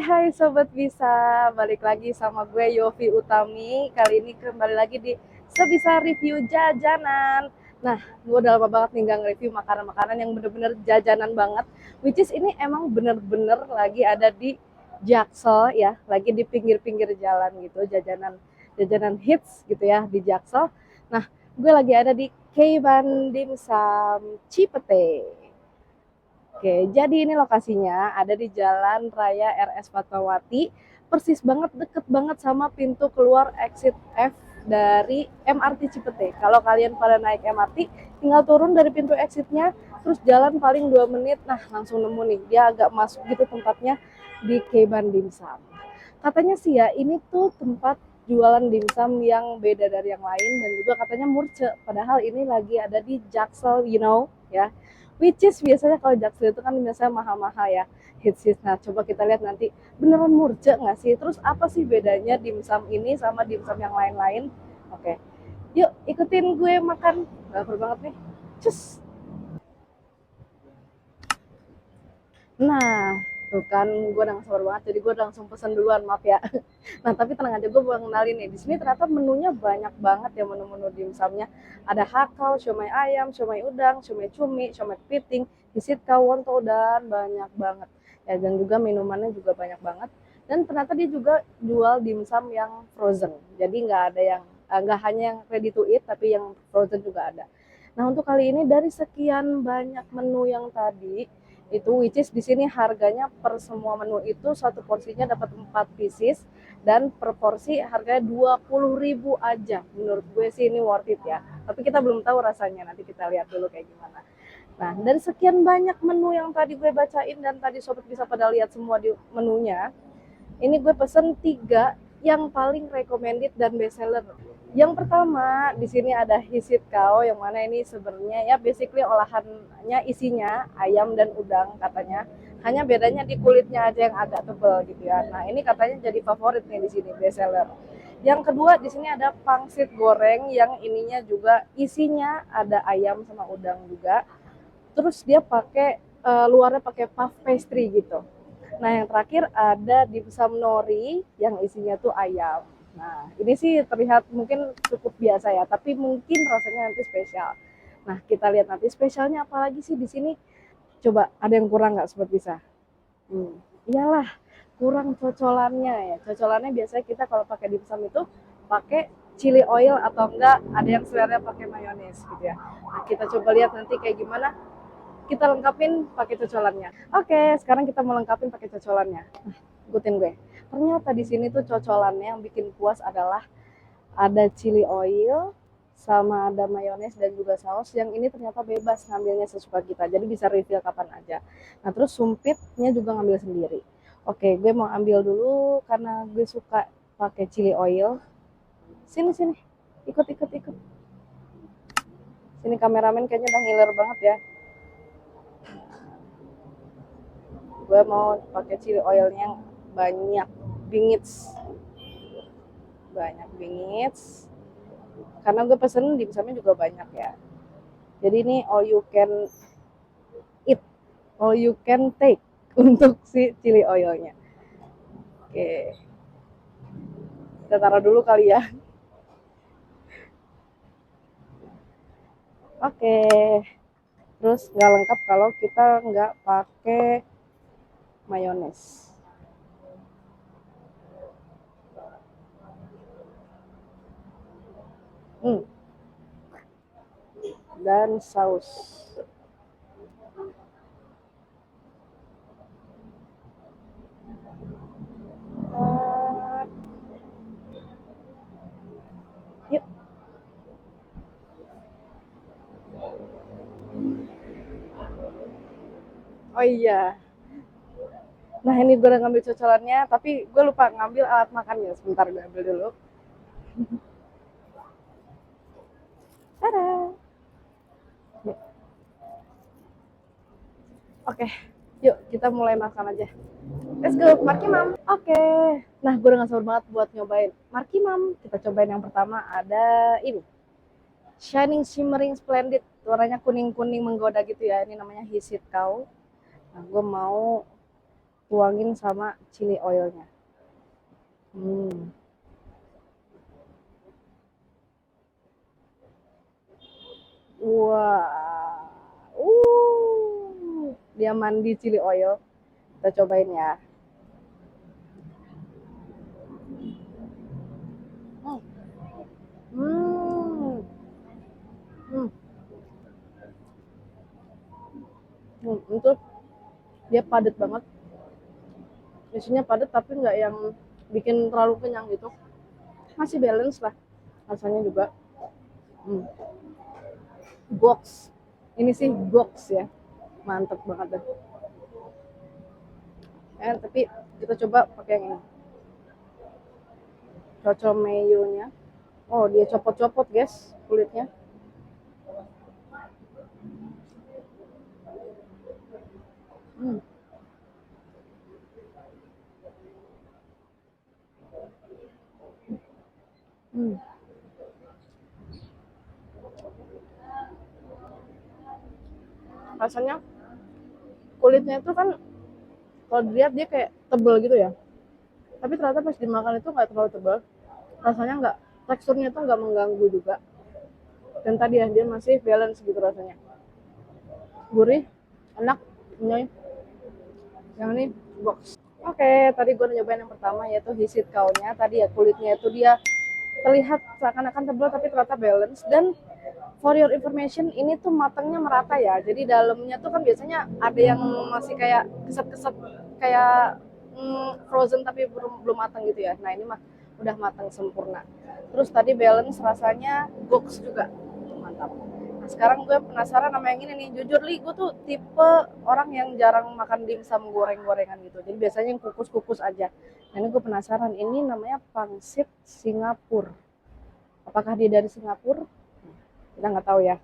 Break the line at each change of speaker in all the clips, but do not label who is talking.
Hai Sobat Bisa, balik lagi sama gue Yofi Utami. Kali ini kembali lagi di Sebisa Review Jajanan. Nah, gue udah lama banget nih gak nge-review makanan-makanan yang bener-bener jajanan banget. Which is ini emang bener-bener lagi ada di Jaksel ya, lagi di pinggir-pinggir jalan gitu, jajanan hits gitu ya di Jaksel. Nah, gue lagi ada di Keiban Dimsum Cipete. Oke, jadi ini lokasinya ada di Jalan Raya RS Fatmawati, persis banget, deket banget sama pintu keluar exit F dari MRT Cipete. Kalau kalian pada naik MRT, tinggal turun dari pintu exitnya, terus jalan paling 2 menit, nah langsung nemu nih, dia agak masuk gitu tempatnya di Keiban Dimsum. Katanya sih ya, ini tuh tempat jualan dimsum yang beda dari yang lain dan juga katanya murce. Padahal ini lagi ada di Jaksel, ya. Which is biasanya kalau Jaksel itu kan biasanya mahal-mahal ya, hits. Nah, coba kita lihat nanti beneran murce nggak sih? Terus apa sih bedanya dimsum ini sama dimsum yang lain-lain? Oke, yuk ikutin gue makan. Lapar banget nih. Cus. Nah, tuh kan gue udah sabar banget, jadi gue langsung pesen duluan, maaf ya. Nah, tapi tenang aja, gue mau kenalin nih. Di sini ternyata menunya banyak banget ya, menu-menu dimsumnya. Ada hakau, siomay ayam, siomay udang, siomay cumi, siomay kepiting, isit kawon, dan banyak banget. Ya, dan juga minumannya juga banyak banget. Dan ternyata dia juga jual dimsum yang frozen. Jadi nggak hanya yang ready to eat, tapi yang frozen juga ada. Nah, untuk kali ini dari sekian banyak menu yang tadi, itu which is di sini harganya per semua menu itu satu porsinya dapat 4 pieces dan per porsi harganya 20.000 aja. Menurut gue sih ini worth it ya. Tapi kita belum tahu rasanya, nanti kita lihat dulu kayak gimana. Nah, dari sekian banyak menu yang tadi gue bacain dan tadi sobat bisa pada lihat semua di menunya, ini gue pesen 3 yang paling recommended dan best seller. Yang pertama, di sini ada hisit kau, yang mana ini sebenarnya ya basically olahannya isinya ayam dan udang katanya. Hanya bedanya di kulitnya aja yang agak tebal gitu ya. Nah, ini katanya jadi favorit nih di sini, best seller. Yang kedua, di sini ada pangsit goreng yang ininya juga isinya ada ayam sama udang juga. Terus dia pakai luarnya pakai puff pastry gitu. Nah, yang terakhir ada dimsum nori yang isinya tuh ayam. Nah, ini sih terlihat mungkin cukup biasa ya, tapi mungkin rasanya nanti spesial. Nah, kita lihat nanti spesialnya apa lagi sih di sini. Coba ada yang kurang nggak sobat bisa? Iyalah, kurang cocolannya ya. Cocolannya biasanya kita kalau pakai dimsum itu pakai chili oil atau enggak ada yang seleranya pakai mayones gitu ya. Nah, kita coba lihat nanti kayak gimana kita lengkapin pakai cocolannya. Oke, sekarang kita mau lengkapin pakai cocolannya. Nah, ikutin gue. Ternyata di sini tuh cocolannya yang bikin puas adalah ada chili oil, sama ada mayones dan juga saus. Yang ini ternyata bebas ngambilnya sesuka kita, jadi bisa refill kapan aja. Nah, terus sumpitnya juga ngambil sendiri. Oke, gue mau ambil dulu karena gue suka pakai chili oil. Sini sini, ikut. Sini kameramen kayaknya udah ngiler banget ya. Gue mau pakai chili oilnya yang banyak bingits karena gue pesen dimsumnya juga banyak ya, jadi ini all you can eat, all you can take untuk si chili oilnya. Oke, kita taruh dulu kali ya. Oke, terus nggak lengkap kalau kita nggak pakai mayones. Dan saus. Yuk. Oh iya. Nah, ini gue udah ngambil cocolannya, tapi gue lupa ngambil alat makannya. Sebentar, gue ambil dulu. Tada. Oke, yuk kita mulai makan aja. Let's go, Marky Mam. Oke, nah gue udah gak sabar banget buat nyobain Marky Mam. Kita cobain yang pertama, ada ini Shining Shimmering Splendid, warnanya kuning-kuning menggoda gitu ya. Ini namanya hisit kau. Nah, gue mau tuangin sama chili oilnya. Hmm. Wah, dia mandi chili oil. Kita cobain ya. Hmm. Hmm. Hmm. Itu dia padat banget. Isinya padat tapi nggak yang bikin terlalu kenyang gitu. Masih balance lah rasanya juga. Hmm. Box. Ini sih box ya. Mantep banget deh. Tapi kita coba pakai yang ini. Cocol mayonya. Oh, dia copot-copot, guys, kulitnya. Hmm. Hmm. Rasanya kulitnya itu kan kalau dilihat dia kayak tebel gitu ya. Tapi ternyata pas dimakan itu nggak terlalu tebal. Rasanya nggak, teksturnya itu nggak mengganggu juga. Dan tadi ya dia masih balance gitu rasanya. Gurih, enak, nyoy. Yang ini box. Oke, tadi gue nyobain yang pertama yaitu hisit kaunya. Tadi ya kulitnya itu dia terlihat seakan-akan tebal tapi ternyata balance. Dan for your information, ini tuh matangnya merata ya. Jadi dalamnya tuh kan biasanya ada yang masih kayak keset-keset kayak frozen tapi belum belum matang gitu ya. Nah ini mah udah matang sempurna. Terus tadi balance rasanya box juga mantap. Nah sekarang gue penasaran sama yang ini nih. Jujur li, gue tuh tipe orang yang jarang makan dimsum goreng-gorengan gitu. Jadi biasanya yang kukus-kukus aja. Nah ini gue penasaran. Ini namanya pangsit Singapura. Apakah dia dari Singapura? Kita nggak tahu ya.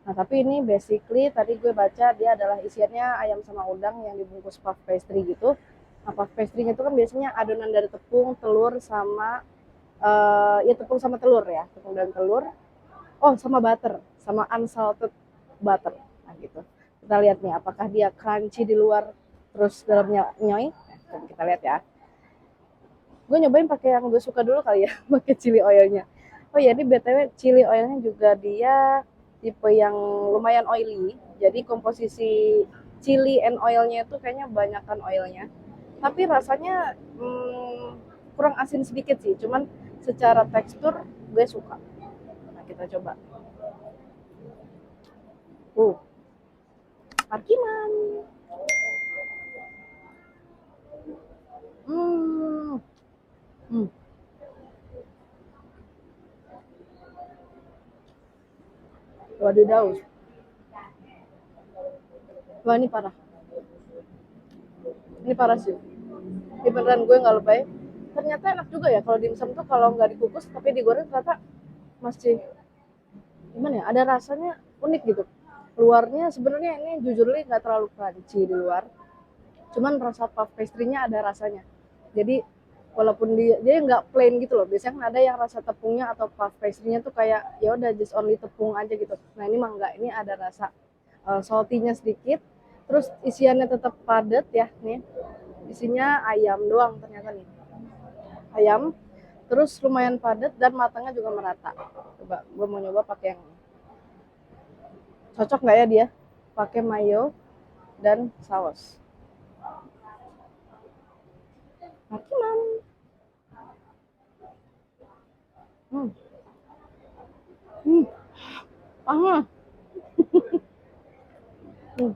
Nah, tapi ini basically tadi gue baca dia adalah isiannya ayam sama udang yang dibungkus puff pastry gitu. Nah, puff pastry-nya itu kan biasanya adonan dari tepung, telur sama ya tepung sama telur ya, tepung dan telur. Oh, sama butter, sama unsalted butter. Nah, gitu. Kita lihat nih apakah dia crunchy di luar terus dalamnya nyoy. Nah, kita lihat ya. Gue nyobain pakai yang gue suka dulu kali ya, pakai chili oilnya. Oh ya, ini BTW chili oilnya juga dia tipe yang lumayan oily. Jadi komposisi chili and oilnya itu kayaknya banyakkan oilnya. Tapi rasanya kurang asin sedikit sih. Cuman secara tekstur gue suka. Nah, kita coba. Uh, Parkiman. Hmm. Hmm. Wadidaw. Wah, ini parah. Ini parah sih. Ini beneran gue nggak lebay. Ternyata enak juga ya kalau dimsum tuh kalau nggak dikukus tapi digoreng ternyata masih gimana ya, ada rasanya unik gitu. Luarnya sebenarnya ini jujur li nggak terlalu crunchy di luar, cuman rasa puff pastry-nya ada rasanya. Jadi walaupun dia nggak plain gitu loh, biasanya kan ada yang rasa tepungnya atau puff pastry-nya tuh kayak ya udah just only tepung aja gitu. Nah ini mah nggak, ini ada rasa salty-nya sedikit, terus isiannya tetap padat ya nih, isinya ayam doang ternyata nih, ayam terus lumayan padat dan matangnya juga merata. Coba gue mau nyoba pakai yang cocok nggak ya dia pakai mayo dan saus. Makiman. Hmm. Hmm. Ah. Hmm.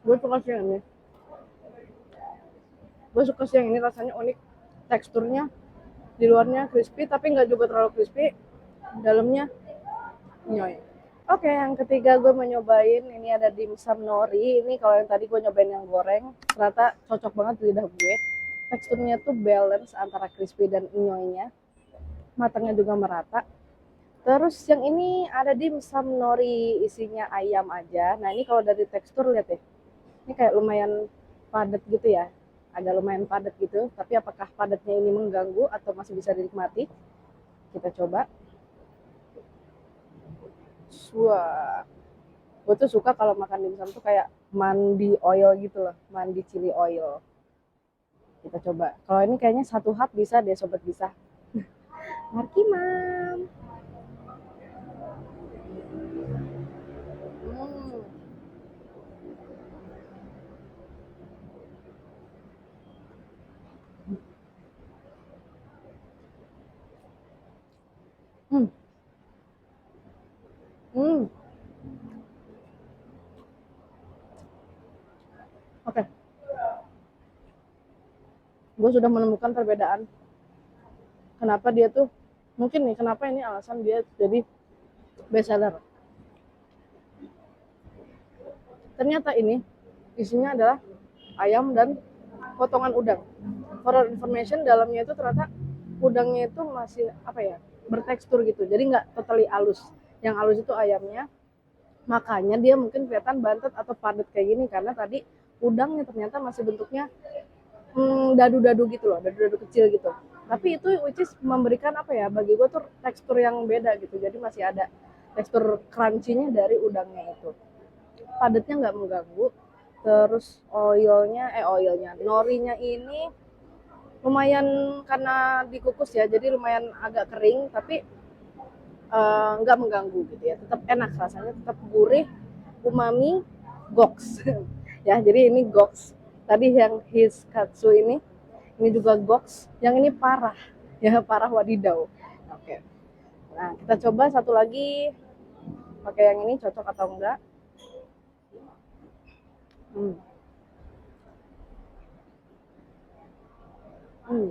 Gue suka sih yang ini. Gue suka sih yang ini, rasanya unik. Teksturnya di luarnya crispy tapi nggak juga terlalu crispy. Dalamnya nyoy. Oke, yang ketiga gue mau nyobain ini ada dimsum nori. Ini kalau yang tadi gue nyobain yang goreng, ternyata cocok banget di lidah gue. Teksturnya tuh balance antara crispy dan nyoynya. Matangnya juga merata. Terus yang ini ada dimsum nori isinya ayam aja. Nah ini kalau dari tekstur lihat ya, ini kayak lumayan padat gitu ya, agak lumayan padat gitu. Tapi apakah padatnya ini mengganggu atau masih bisa dinikmati? Kita coba. Wah, gue tuh suka kalau makan dimsum tuh kayak mandi oil gitu loh, mandi chili oil. Kita coba. Kalau ini kayaknya satu hap bisa deh sobat bisa. Marki mam. Hmm. Hmm. Hmm. Oke. Okay. Gue sudah menemukan perbedaan. Kenapa dia tuh mungkin nih kenapa ini alasan dia jadi best seller. Ternyata ini isinya adalah ayam dan potongan udang. For information dalamnya itu ternyata udangnya itu masih apa ya bertekstur gitu. Jadi nggak totally halus. Yang halus itu ayamnya. Makanya dia mungkin kelihatan bantet atau padat kayak gini karena tadi udangnya ternyata masih bentuknya dadu-dadu gitu loh, dadu-dadu kecil gitu. Tapi itu which is memberikan apa ya bagi gue tuh tekstur yang beda gitu. Jadi masih ada tekstur crunchy-nya dari udangnya itu. Padatnya nggak mengganggu. Terus oilnya, norinya ini lumayan karena dikukus ya, jadi lumayan agak kering tapi nggak mengganggu gitu ya. Tetap enak rasanya, tetap gurih, umami, goks. Ya, jadi ini goks. Tadi yang hiskatsu ini juga goks. Yang ini parah, ya parah wadidaw. Oke. Nah, kita coba satu lagi pakai yang ini cocok atau enggak. Hmm. Hmm.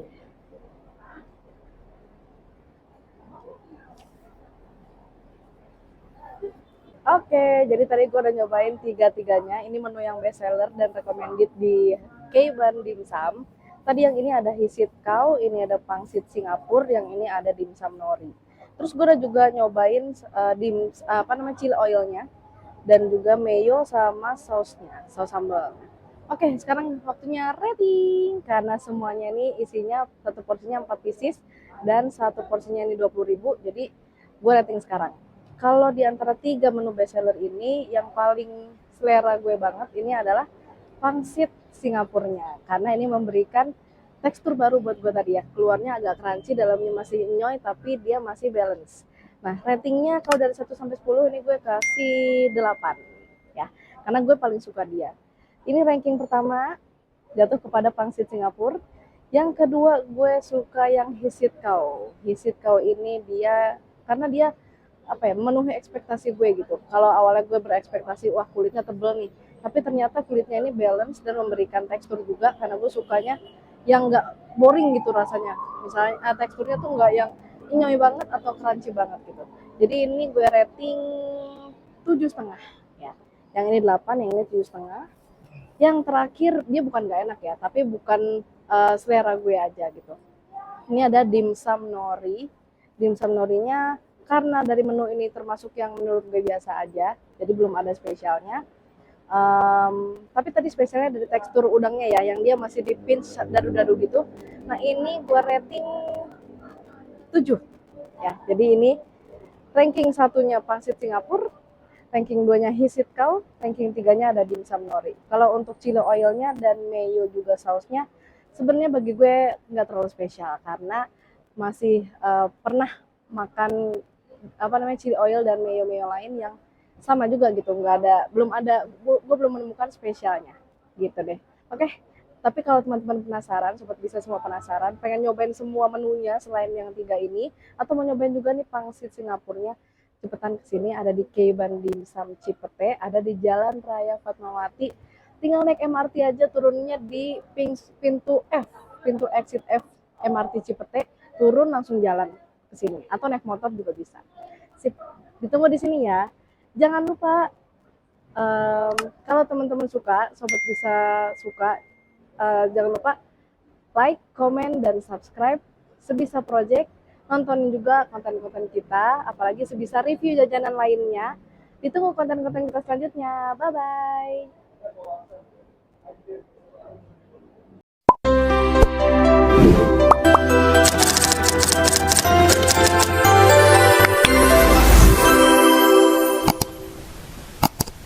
Oke, jadi tadi gue udah nyobain tiga-tiganya. Ini menu yang best seller dan recommended di Keiban Dimsum. Tadi yang ini ada hisit kau, ini ada pangsit Singapura, yang ini ada dimsum nori. Terus gue udah juga nyobain apa namanya chili oilnya dan juga mayo sama sausnya, saus sambal. Oke, sekarang waktunya rating karena semuanya ini isinya satu porsinya 4 pieces dan satu porsinya ini 20.000. Jadi gue rating sekarang. Kalau di antara tiga menu bestseller ini yang paling selera gue banget ini adalah pangsit Singapurnya karena ini memberikan tekstur baru buat gue tadi ya. Keluarnya agak crunchy, dalamnya masih nyoy tapi dia masih balance. Nah, ratingnya kalau dari 1 sampai 10 ini gue kasih 8 ya. Karena gue paling suka dia. Ini ranking pertama jatuh kepada pangsit Singapura. Yang kedua gue suka yang hisit kau. Hisit kau ini dia karena dia apa ya memenuhi ekspektasi gue gitu. Kalau awalnya gue berekspektasi wah kulitnya tebel nih, tapi ternyata kulitnya ini balance dan memberikan tekstur juga karena gue sukanya yang nggak boring gitu rasanya. Misalnya teksturnya tuh nggak yang inyoy banget atau crunchy banget gitu. Jadi ini gue rating 7,5 ya. Yang ini 8, yang ini 7,5. Yang terakhir dia bukan nggak enak ya, tapi bukan selera gue aja gitu. Ini ada dimsum nori. Dimsum norinya karena dari menu ini termasuk yang menurut gue biasa aja, jadi belum ada spesialnya. Tapi tadi spesialnya dari tekstur udangnya ya, yang dia masih di pinch dadu-dadu gitu. Nah ini gue rating 7 ya. Jadi ini ranking satunya pangsit Singapura, ranking 2-nya hisit kau, ranking 3-nya ada dimsum nori. Kalau untuk chili oilnya dan mayo juga sausnya, sebenarnya bagi gue nggak terlalu spesial karena masih pernah makan apa namanya chili oil dan mayo lain yang sama juga gitu, nggak ada, gue belum menemukan spesialnya gitu deh. Oke, tapi kalau teman-teman penasaran, sobat bisa semua penasaran, pengen nyobain semua menunya selain yang tiga ini, atau mau nyobain juga nih pangsit Singapurnya, cepetan kesini, ada di Keiban Dimsum Cipete, ada di Jalan Raya Fatmawati. Tinggal naik MRT aja, turunnya di pintu F, pintu exit F MRT Cipete, turun langsung jalan ke sini atau naik motor juga bisa. Sip, ditunggu di sini ya. Jangan lupa kalau teman-teman suka, sobat bisa suka, jangan lupa like, comment, dan subscribe Sebisa Project. Nontonin juga konten-konten kita, apalagi Sebisa review jajanan lainnya. Ditunggu konten-konten kita selanjutnya. Bye-bye.